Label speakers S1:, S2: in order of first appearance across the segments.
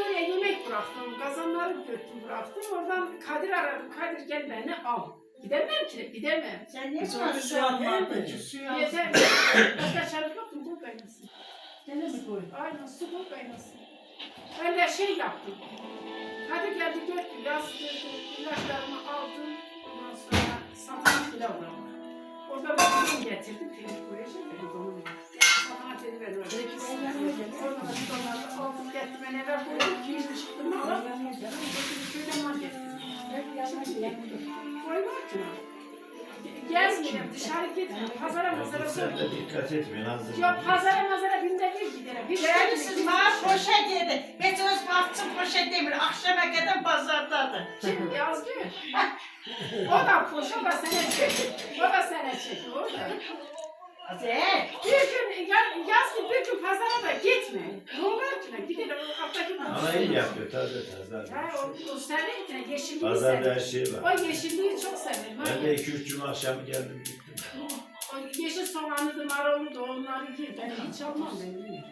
S1: oraya yemek bıraktım. Kazanları götürdüm bıraktım. Oradan Kadir aradım. Kadir gel beni al. Gidemem ki, gidemem.
S2: Sen ne
S3: Biz
S2: kadar
S3: onu
S2: su almadın
S3: suya
S2: ki suyu
S1: Yeter.
S2: alsın.
S1: Başka şarap yok mu? Bu kaynasın.
S2: Dene mi koy?
S1: Aynen su bu kaynasın. Ben de şey yaptım. Kadir geldi götür, yazdırdı, ilaçlarımı aldım. Ondan sonra satana pilav aldım. Orada bir ürün getirdim, pirinç koyacağım. Satana dedi ben öyle. Oradan da bidonları aldım, getirdim, ben eve koydum. Pirinç çıktım, alıp köyden mal getirdim. Koymak ki. Gezmeyelim, dışarı gitmeyelim, pazara mazara
S4: Sen de dikkat etmeyin hazır.
S1: Yok, pazara mazara binde bir gidelim. Bir
S2: Yani siz bana poşet yedi. Geçiniz baktım poşet demir. Akşama kadar pazardadır.
S1: Kim yazdı? O da koş, o da sene çek. O da sene çek, o da. Bir gün yaz ki bir gün pazara da gitme. Ne olur ki? Gidelim o haftaki
S4: Ana iyi yapıyor taze taze.
S1: Ya o senin yeşilliği
S4: Pazarda her
S1: sever.
S4: şey var.
S1: O yeşilliği çok sever.
S4: Ben de 2-3 cuma akşamı geldim gittim.
S1: O yeşil soğanlı da marullu da onları yer. Ben hiç almam ben.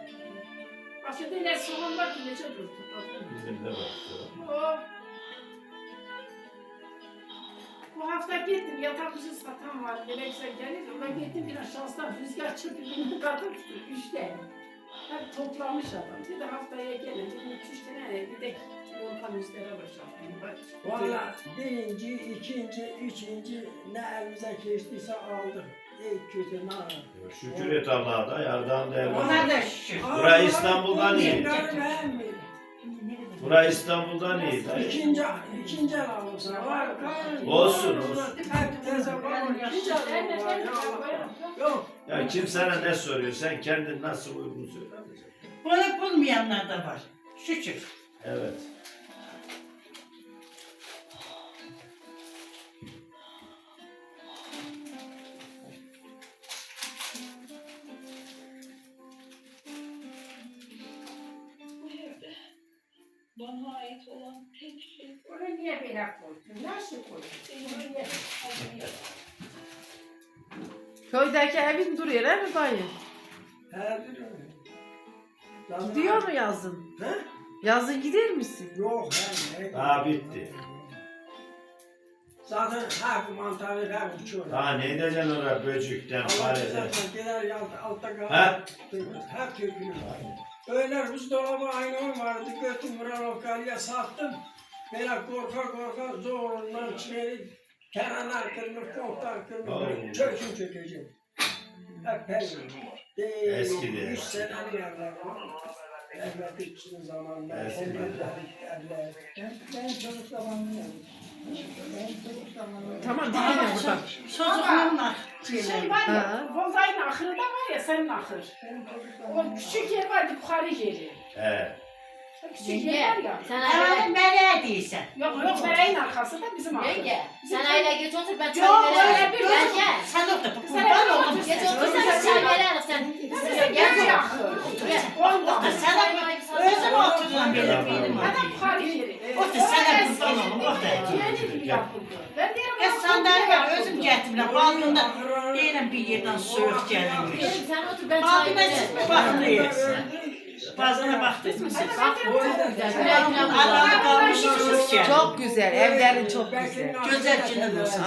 S1: Başka değil soğan var ki nece durdu.
S4: Bizim de var.
S1: O bu hafta gittim, yatak ucu satan var, gerekse gelir. Ona gittim biraz şanslar, rüzgar çıktı, bunu kadın tuttu, 3 tane. Hep toplamış adam. Dedi haftaya gelin, dedim 2-3 tane bir de Volkan üstlere başladım.
S3: Valla birinci, ikinci, üçüncü ne elimize geçtiyse aldık. İlk kötü ne aldık.
S4: Şükür et Allah'a da yardan da
S2: Ona da şükür.
S4: Burası İstanbul'dan iyi.
S3: Beğenmiyor.
S4: Burası İstanbul'dan iyi.
S3: İkinci el alırsa var.
S4: Olsun, olsun.
S3: Hep teyze var. İkinci el var. Yok.
S4: Ya kim sana ne soruyor? Sen kendin nasıl uygun söyle.
S2: Bunu bulmayanlar da var. Şükür.
S4: Evet.
S5: Bana ait olan tek şey
S1: Oraya niye böyle koydun? Nasıl koydun?
S6: Köydeki evin duruyor değil mi dayı?
S3: Her biri öyle.
S6: Gidiyor mu yazın?
S3: He?
S6: Yazın gider misin?
S3: Yok he.
S4: Daha bitti.
S3: Zaten her mantarı her uçuyor.
S4: Daha ne edeceksin oraya böcükten,
S3: Allah
S4: fareden?
S3: zaten gider altta kalır.
S4: Ha?
S3: Her kökülür. Öyle buzdolabı aynı vardı. Götüm Muranovka'ya sattım. Böyle korka zorundan çiğneyip kenarlar kırmış, koktan kırmış. Çöküm çökeceğim. Hep peynir.
S4: Eski de.
S3: 3 senelik evler var. Evlat için zamanlar.
S4: Eski de.
S2: Ben çocuk zamanını yaptım.
S6: Tamam dinleyin buradan.
S2: Çocukluğumla.
S1: Şey var ya,
S6: Ha.
S1: Voltay'ın ahırı da var ya, senin ahır. O küçük yer vardı, yukarı yeri.
S4: He.
S1: O küçük yer var ya.
S5: Sen
S2: Efendim nereye değilsen.
S1: Yok, bereyin arkası da bizim ahır.
S5: Yenge, sen aile geç otur ben çay
S1: Yok,
S5: veririm.
S1: öyle bir
S5: Gel
S1: çocuk.
S5: gel.
S2: Sen otur.
S1: Sen
S2: Kurban
S1: otur.
S2: oldum.
S5: Geç otur sen çay veririm sen.
S1: Sen gel ahır. Ondan.
S2: Sen özüm oturuyorsun benim
S1: Adam
S2: oturuyorsun.
S1: yukarı yeri.
S2: Otur sana kurban olum. Otur.
S1: Yeni gibi yapıldı. Ben diyorum,
S2: Ya sandalye özüm getirdim. Balkında değilim bir yerden soğuk gelmiş.
S5: Sen otur ben çay
S2: Balkona siz mi
S5: veririm.
S2: baktınız? Bazına baktınız mı siz?
S6: Bak çok güzel.
S2: Allah'ım kalmış soğuk gelmiş.
S6: Çok güzel. Evlerin çok güzel.
S2: Güzel canım olsun.